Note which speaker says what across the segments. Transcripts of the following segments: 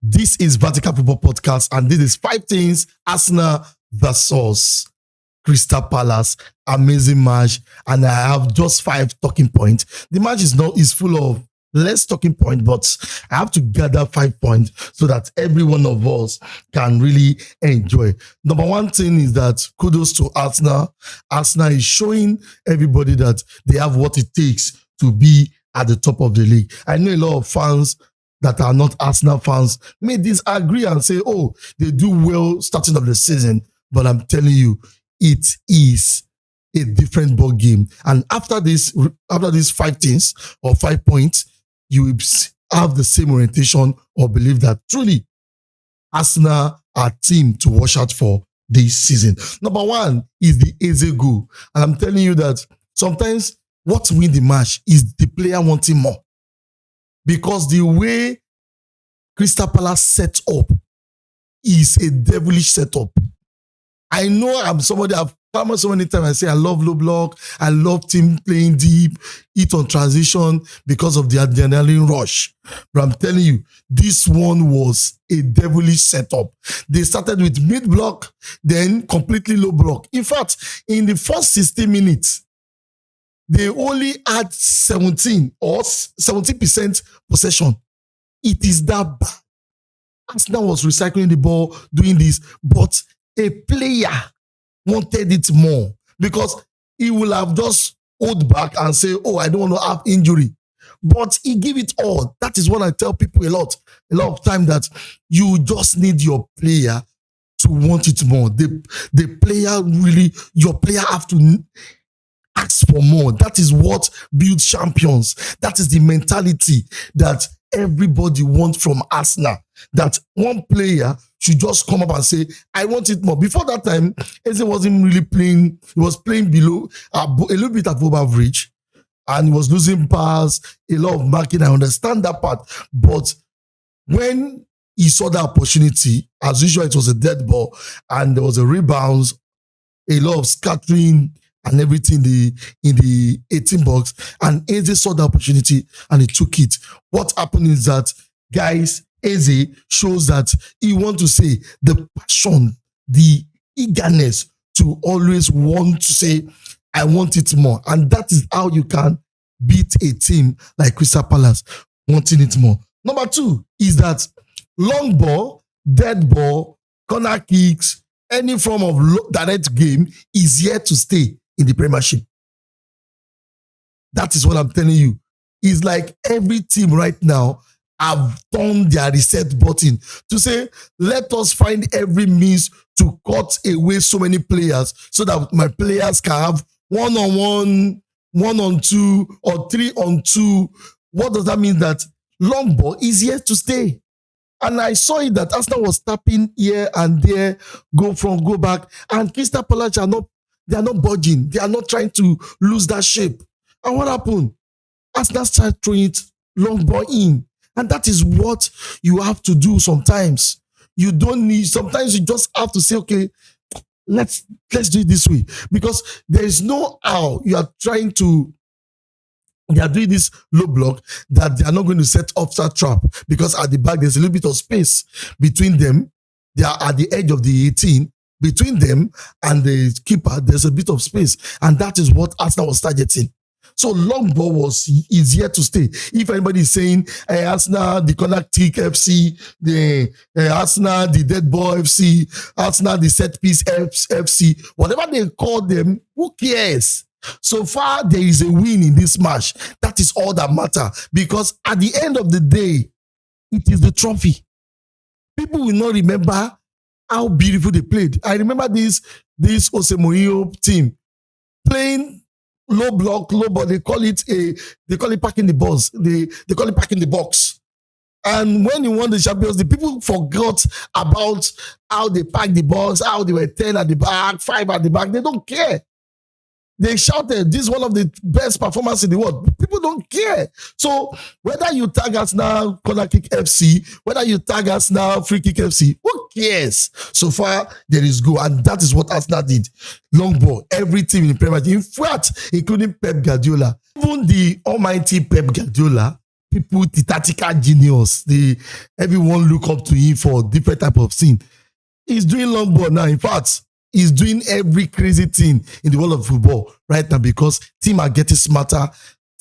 Speaker 1: This is Vertical Football Podcast, and this is 5 things Arsenal versus Crystal Palace. Amazing match, and I have just 5 talking points. The match is full of less talking point, but I have to gather 5 points so that every one of us can really enjoy. Number one thing is that kudos to Arsenal. Arsenal is showing everybody that they have what it takes to be at the top of the league. I know a lot of fans that are not Arsenal fans may disagree and say, oh, they do well starting of the season. But I'm telling you, it is a different ball game. And after these 5 things or 5 points, you will have the same orientation or believe that truly Arsenal are a team to watch out for this season. Number one is the Eze goal. And I'm telling you that sometimes what wins the match is the player wanting more. Because the way Crystal Palace set up is a devilish setup. I know I'm somebody I've come so many times. I say I love low block, I love team playing deep, hit on transition because of the adrenaline rush. But I'm telling you, this one was a devilish setup. They started with mid block, then completely low block. In fact, in the first 60 minutes, they only had 17% possession. It is that bad. Arsenal was recycling the ball, doing this, but a player wanted it more because he will have just hold back and say, oh, I don't want to have injury. But he give it all. That is what I tell people a lot of time, that you just need your player to want it more. The player really, your player have to ask for more. That is what builds champions. That is the mentality that everybody wants from Arsenal. That one player should just come up and say, I want it more. Before that time, Eze wasn't really playing. He was playing below, a little bit above average. And he was losing pass, a lot of marking. I understand that part. But when he saw the opportunity, as usual, it was a dead ball. And there was a rebound, a lot of scattering, and everything in the 18 box, and Eze saw the opportunity and he took it. What happened is that, guys, Eze shows that he wants to say the passion, the eagerness to always want to say, I want it more. And that is how you can beat a team like Crystal Palace, wanting it more. Number two is that long ball, dead ball, corner kicks, any form of direct game is here to stay in the Premiership. That is what I'm telling you. It's like every team right now have turned their reset button to say, let us find every means to cut away so many players so that my players can have 1-on-1, 1-on-2, or 3-on-2. What does that mean? That long ball is here to stay. And I saw it that Arsenal was tapping here and there, go back, and Crystal Palace they are not budging. They are not trying to lose that shape. And what happened? Arsenal started throwing it long ball in. And that is what you have to do sometimes. You don't need, sometimes you just have to say, okay, let's do it this way. Because there is no how they are doing this low block that they are not going to set offside trap, because at the back there's a little bit of space between them. They are at the edge of the 18. Between them and the keeper, there's a bit of space. And that is what Arsenal was targeting. So long ball is here to stay. If anybody is saying, hey, Arsenal, the corner kick FC, the Arsenal, the dead ball FC, Arsenal, the set piece FC, whatever they call them, who cares? So far, there is a win in this match. That is all that matters. Because at the end of the day, it is the trophy. People will not remember how beautiful they played. I remember this Jose Mourinho team playing low block, low ball. They call it packing the balls. They call it packing the box. And when he won the Champions, the people forgot about how they packed the box, how they were 10 at the back, 5 at the back. They don't care. They shouted, this is one of the best performances in the world. People don't care. So whether you tag us now, corner kick FC, whether you tag us now, free kick FC, who cares? So far, there is go. And that is what Arsenal did. Long ball, every team in the Premier League, in fact, including Pep Guardiola. Even the almighty Pep Guardiola people, the tactical genius. Everyone look up to him for different type of thing. He's doing long ball now. In fact, he's doing every crazy thing in the world of football right now because team are getting smarter,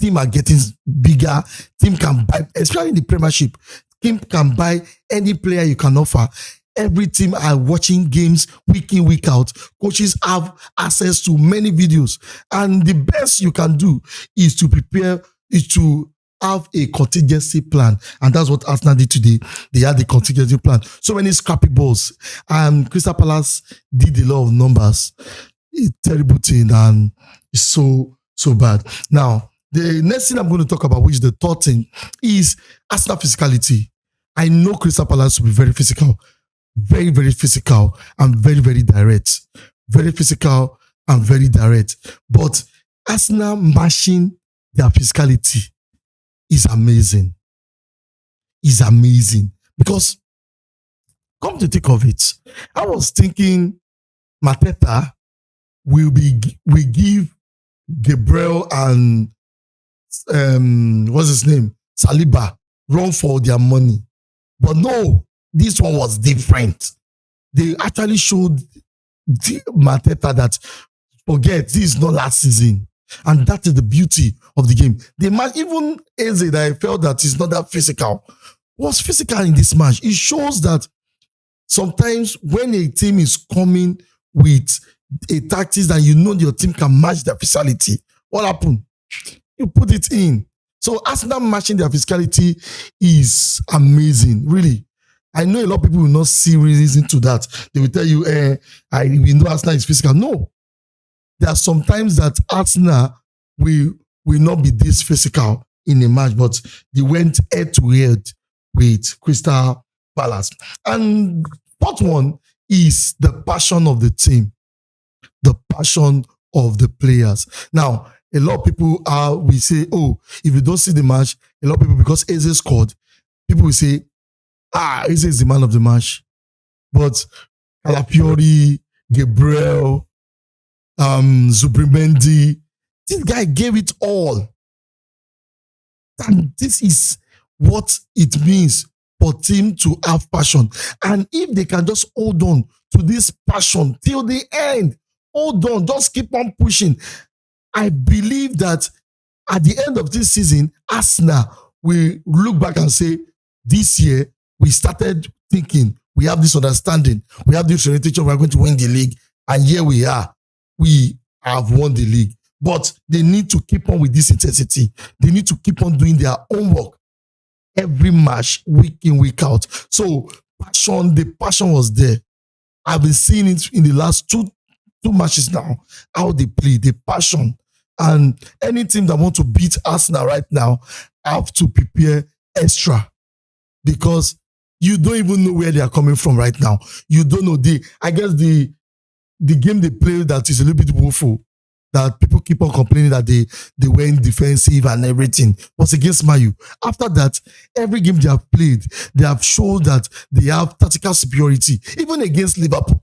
Speaker 1: team are getting bigger, team can buy, especially in the Premiership, team can buy any player you can offer. Every team are watching games week in, week out. Coaches have access to many videos. And the best you can do is to prepare, is to have a contingency plan. And that's what Arsenal did today. They had the contingency plan. So many scrappy balls. Crystal Palace did a lot of numbers. It's a terrible thing and it's so bad. Now, the next thing I'm going to talk about, which is the third thing, is Arsenal physicality. I know Crystal Palace will be very physical. Very, very physical and very, very direct. Very physical and very direct. But Arsenal matching their physicality is amazing. Is amazing. Because, come to think of it, I was thinking Mateta will give Gabriel and what's his name? Saliba run for their money. But no, this one was different. They actually showed Mateta that, forget, this is not last season. And that is the beauty of the game. The match, even Eze, that I felt that is not that physical, was physical in this match. It shows that sometimes when a team is coming with a tactics that you know your team can match their physicality, what happened? You put it in. So Arsenal matching their physicality is amazing, really. I know a lot of people will not see reason to that. They will tell you, we know Arsenal is physical. No. There are sometimes that Arsenal will not be this physical in a match, but they went head-to-head with Crystal Palace. And fourth one is the passion of the team, the passion of the players. Now, a lot of people will say, oh, if you don't see the match, a lot of people, because Eze scored, people will say, Eze is the man of the match. But Calafiori, Gabriel, Zubrimendi, this guy gave it all. And this is what it means for team to have passion. And if they can just hold on to this passion till the end, hold on, just keep on pushing. I believe that at the end of this season, Arsenal will look back and say, this year, we started thinking, we have this understanding, we have this orientation, we're going to win the league, and here we are. We have won the league. But they need to keep on with this intensity. They need to keep on doing their homework every match, week in, week out. So the passion was there. I've been seeing it in the last two matches now, how they play, the passion. And any team that want to beat Arsenal right now have to prepare extra because you don't even know where they are coming from right now. You don't know. I guess the game they play that is a little bit woeful, that people keep on complaining that they went defensive and everything, was against Man U. After that, every game they have played, they have shown that they have tactical superiority. Even against Liverpool,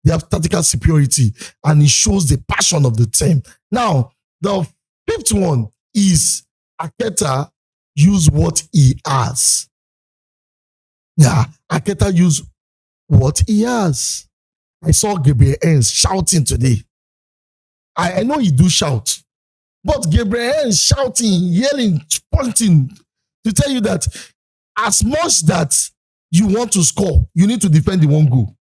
Speaker 1: they have tactical superiority, and it shows the passion of the team. Now, the fifth one is Arteta use what he has. Yeah, Arteta use what he has. I saw Gabriel Hens shouting today. I know he do shout, but Gabriel Hens shouting, yelling, pointing to tell you that as much that you want to score, you need to defend the one goal.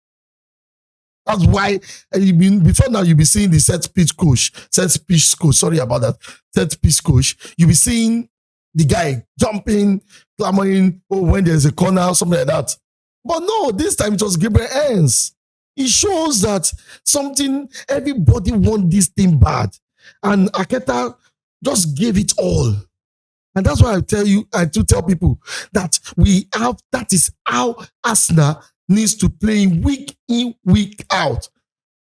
Speaker 1: That's why before now you'll be seeing the set piece coach, sorry about that, set piece coach. You'll be seeing the guy jumping, clamoring, when there's a corner, something like that. But no, this time it was Gabriel Hens. It shows that everybody want this thing bad. And Arteta just gave it all. And that's why I do tell people that that is how Arsenal needs to play week in, week out.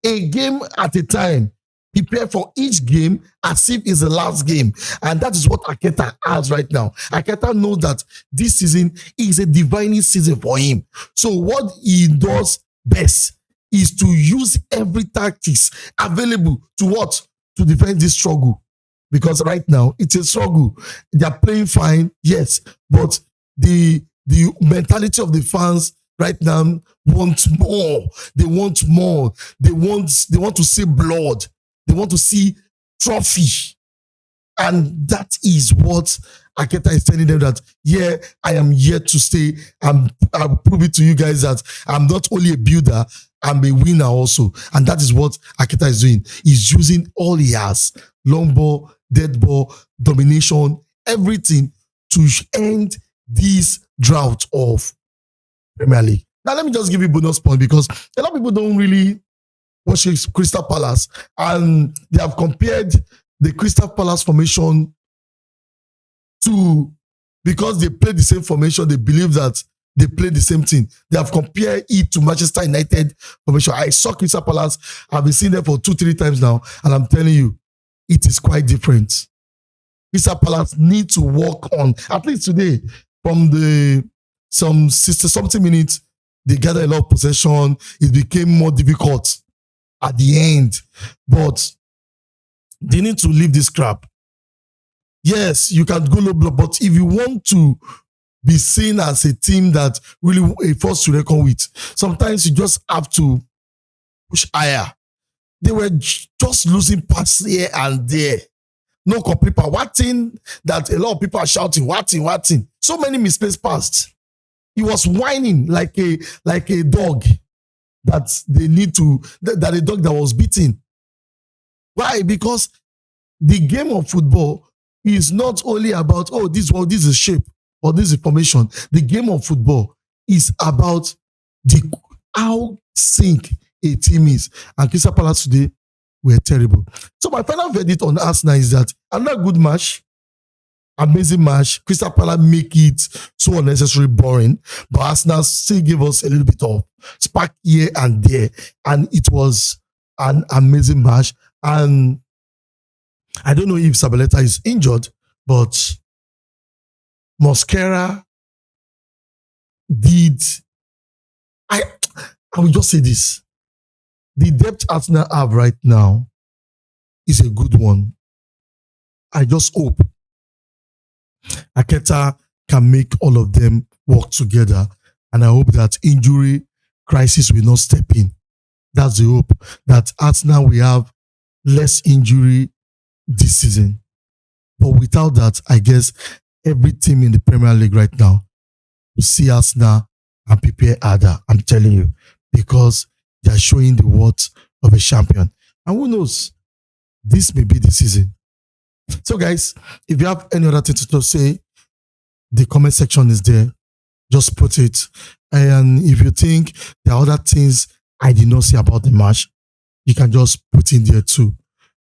Speaker 1: A game at a time. Prepare for each game as if it's the last game. And that is what Arteta has right now. Arteta knows that this season is a divining season for him. So what he does best is to use every tactics available to defend this struggle. because right now it's a struggle. They are playing fine, yes, but the mentality of the fans right now want more. They want more. They want to see blood. They want to see trophy. And that is what Aketa is telling them, that, yeah, I am here to stay. I'll prove it to you guys that I'm not only a builder, I'm a winner also. And that is what Aketa is doing. He's using all he has: long ball, dead ball, domination, everything to end this drought of Premier League. Now, let me just give you bonus point, because a lot of people don't really watch Crystal Palace, and they have compared the Crystal Palace formation to, because they play the same formation, they believe that they play the same thing. They have compared it to Manchester United formation. I saw Crystal Palace. I've been seeing them for 2-3 times now, and I'm telling you, it is quite different. Crystal Palace need to work on, at least today, from some 60-something minutes, they gather a lot of possession. It became more difficult at the end, but they need to leave this crap. Yes, you can go low block, but if you want to be seen as a team that really a force to reckon with, sometimes you just have to push higher. They were just losing passes here and there. No complete power. What thing that a lot of people are shouting, what thing. So many misplaced passes. He was whining like a dog that they need to, that a dog that was beaten. Why? Because the game of football is not only about, oh, this is shape or this is formation. The game of football is about how sync a team is. And Crystal Palace today were terrible. So my final verdict on Arsenal is that another good match, amazing match. Crystal Palace make it so unnecessarily boring, but Arsenal still gave us a little bit of spark here and there, and it was an amazing match. And I don't know if Sabaleta is injured, but Mosquera did. I will just say this: the depth Arsenal have right now is a good one. I just hope Aketa can make all of them work together, and I hope that injury crisis will not step in. That's the hope, that Arsenal will have less injury this season. But without that, I guess every team in the Premier League right now will see Arsenal and prepare harder. I'm telling you, because they are showing the worth of a champion. And who knows, this may be the season. So guys, if you have any other thing to say, the comment section is there. Just put it. And if you think there are other things I did not say about the match, you can just put in there too.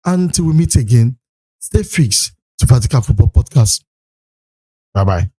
Speaker 1: Until we meet again, stay fixed to Vertical Football Podcast. Bye-bye.